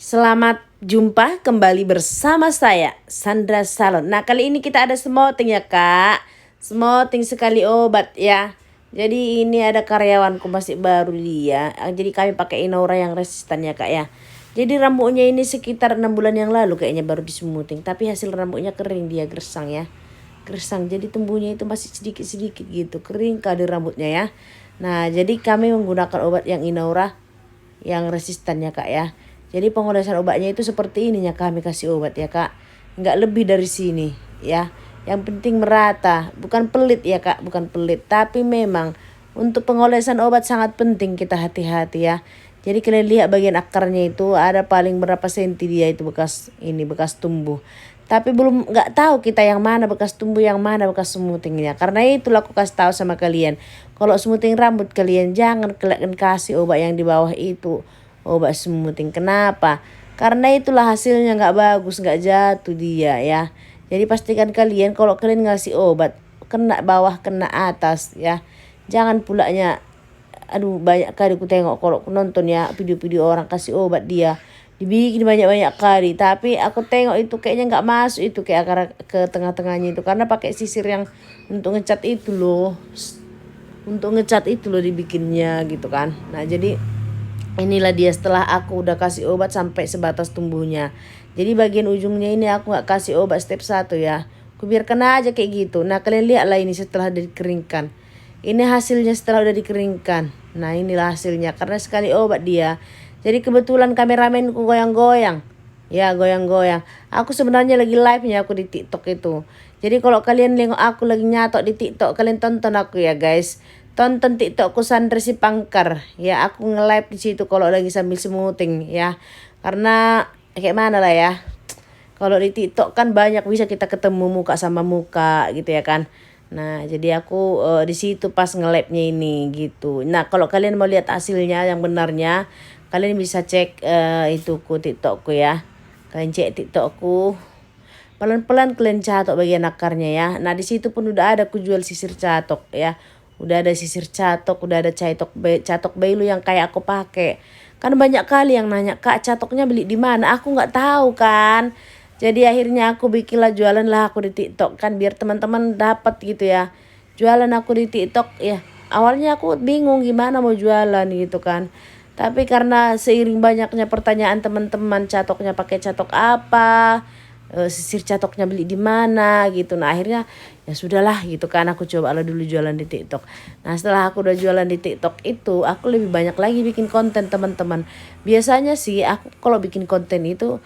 Selamat jumpa kembali bersama saya, Sandra Salon. Nah, kali ini kita ada smoothing ya, Kak. Smoothing sekali obat ya. Jadi ini ada karyawanku masih baru dia. Jadi kami pakai Inaura yang resisten ya, Kak ya. Jadi rambutnya ini sekitar 6 bulan yang lalu kayaknya baru di smoothing. Tapi hasil rambutnya kering, dia gersang ya. Gersang, jadi tumbuhnya itu masih sedikit-sedikit gitu. Kering kali rambutnya ya. Nah, jadi kami menggunakan obat yang Inaura yang resisten ya, Kak ya. Jadi pengolesan obatnya itu seperti ininya kami kasih obat ya, Kak. Nggak lebih dari sini ya. Yang penting merata, bukan pelit ya, Kak, bukan pelit. Tapi memang untuk pengolesan obat sangat penting kita hati-hati ya. Jadi kalian lihat bagian akarnya itu ada paling berapa senti dia itu bekas tumbuh. Tapi belum nggak tahu kita yang mana bekas tumbuh yang mana bekas smoothingnya. Karena itulah aku kasih tahu sama kalian. Kalau smoothing rambut kalian jangan kalian kasih obat yang di bawah itu. Obat smoothing. Kenapa? Karena itulah hasilnya nggak bagus, nggak jatuh dia ya. Jadi pastikan kalian kalau kalian ngasih obat kena bawah kena atas ya. Jangan pulanya aduh banyak kali aku tengok kalau aku nonton ya video-video orang kasih obat dia dibikin banyak-banyak kali, tapi aku tengok itu kayaknya nggak masuk itu kayak akar ke tengah-tengahnya itu karena pakai sisir yang untuk ngecat itu loh, untuk ngecat itu loh dibikinnya gitu kan. Nah jadi inilah dia setelah aku udah kasih obat sampai sebatas tumbuhnya. Jadi bagian ujungnya ini aku nggak kasih obat step 1 ya. Aku biarkan aja kayak gitu. Nah kalian lihatlah ini setelah dikeringkan. Ini hasilnya setelah udah dikeringkan. Nah inilah hasilnya karena sekali obat dia. Jadi kebetulan kameramenku goyang-goyang. Ya goyang-goyang. Aku sebenarnya lagi live nya aku di TikTok itu. Jadi kalau kalian lihat aku lagi nyatok di TikTok, kalian tonton aku ya guys. Tonton TikTokku Sandra si Pangkar. Ya aku nge-live di situ kalau lagi sambil smoothing ya. Karena kayak mana lah ya. Kalau di TikTok kan banyak bisa kita ketemu muka sama muka gitu ya kan. Nah, jadi aku di situ pas nge-live-nya ini gitu. Nah, kalau kalian mau lihat hasilnya yang benarnya, kalian bisa cek ituku TikTokku ya. Kalian cek TikTokku. Pelan-pelan kalian catok bagian akarnya ya. Nah, di situ pun udah ada aku jual sisir catok ya. Udah ada sisir catok, udah ada catok belu yang kayak aku pakai. Kan banyak kali yang nanya, "Kak, catoknya beli di mana?" Aku nggak tahu kan. Jadi akhirnya aku bikinlah jualan lah aku di TikTok kan biar teman-teman dapat gitu ya. Jualan aku di TikTok ya. Awalnya aku bingung gimana mau jualan gitu kan. Tapi karena seiring banyaknya pertanyaan teman-teman catoknya pakai catok apa, sisir catoknya beli di mana gitu. Nah akhirnya ya sudahlah gitu kan aku coba lah dulu jualan di TikTok. Nah setelah aku udah jualan di TikTok itu aku lebih banyak lagi bikin konten teman-teman. Biasanya sih aku kalau bikin konten itu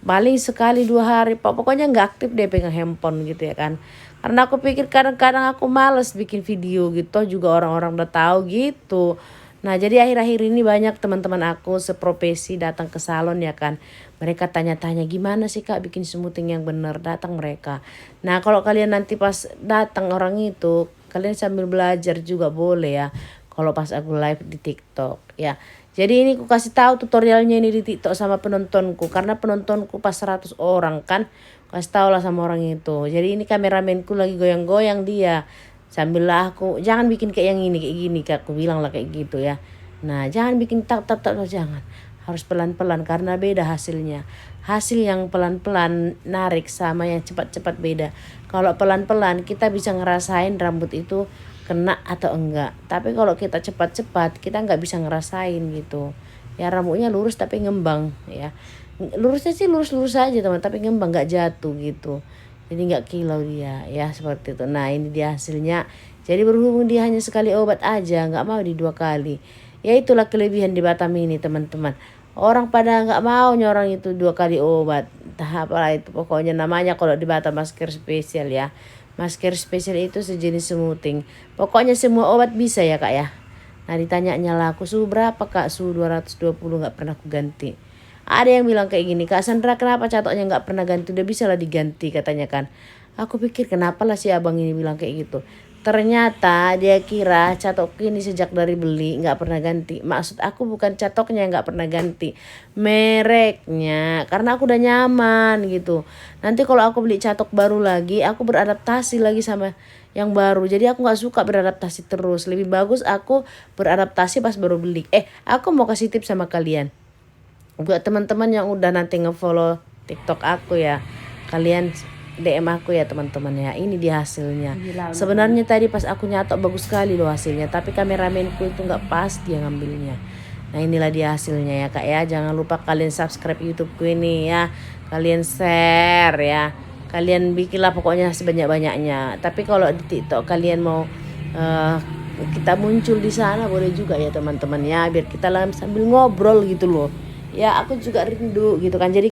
paling sekali 2 hari pokoknya nggak aktif deh pegang handphone gitu ya kan. Karena aku pikir kadang-kadang aku males bikin video gitu juga orang-orang udah tahu gitu. Nah jadi akhir-akhir ini banyak teman-teman aku seprofesi datang ke salon ya kan. Mereka tanya-tanya gimana sih Kak bikin smoothing yang benar, datang mereka. Nah kalau kalian nanti pas datang orang itu kalian sambil belajar juga boleh ya. Kalau pas aku live di TikTok ya. Jadi ini aku kasih tahu tutorialnya ini di TikTok sama penontonku karena penontonku pas 100 orang kan. Kasih tahu lah sama orang itu. Jadi ini kameramenku lagi goyang-goyang dia. Sambil lah aku jangan bikin kayak yang ini kayak gini Kak, aku bilang lah kayak gitu ya. Nah, jangan bikin tak tak tak jangan. Harus pelan-pelan karena beda hasilnya. Hasil yang pelan-pelan narik sama yang cepat-cepat beda. Kalau pelan-pelan kita bisa ngerasain rambut itu kena atau enggak. Tapi kalau kita cepat-cepat kita nggak bisa ngerasain gitu. Ya rambutnya lurus tapi ngembang ya. Lurusnya sih lurus-lurus aja teman, tapi ngembang nggak jatuh gitu. Jadi nggak kilau dia ya seperti itu. Nah ini dia hasilnya. Jadi berhubung dia hanya sekali obat aja, nggak mau di 2 kali. Ya itulah kelebihan di Batam ini teman-teman. Orang pada nggak mau nyorong itu 2 kali obat. Entah apalah itu pokoknya namanya kalau di Batam masker spesial ya. Masker spesial itu sejenis smoothing. Pokoknya semua obat bisa ya Kak ya. Nah ditanyanya lah aku suhu berapa Kak? Suhu 220 nggak pernah aku ganti. Ada yang bilang kayak gini, Kak Sandra kenapa catoknya nggak pernah ganti? Udah bisa lah diganti katanya kan. Aku pikir kenapa lah si abang ini bilang kayak gitu. Ternyata dia kira catok ini sejak dari beli nggak pernah ganti. Maksud aku bukan catoknya yang nggak pernah ganti, mereknya. Karena aku udah nyaman gitu. Nanti kalau aku beli catok baru lagi, aku beradaptasi lagi sama yang baru. Jadi aku nggak suka beradaptasi terus. Lebih bagus aku beradaptasi pas baru beli. Aku mau kasih tips sama kalian. Buat teman-teman yang udah nanti ngefollow TikTok aku ya, kalian DM aku ya teman-teman ya. Ini dia hasilnya. Sebenarnya tadi pas aku nyatok bagus sekali loh hasilnya, tapi kameramenku itu nggak pas dia ngambilnya. Nah inilah dia hasilnya ya kak ya. Jangan lupa kalian subscribe YouTubeku ini ya. Kalian share ya. Kalian bikinlah pokoknya sebanyak-banyaknya. Tapi kalau di TikTok kalian mau kita muncul di sana boleh juga ya teman-teman ya. Biar kita sambil ngobrol gitu loh. Ya aku juga rindu gitu kan. Jadi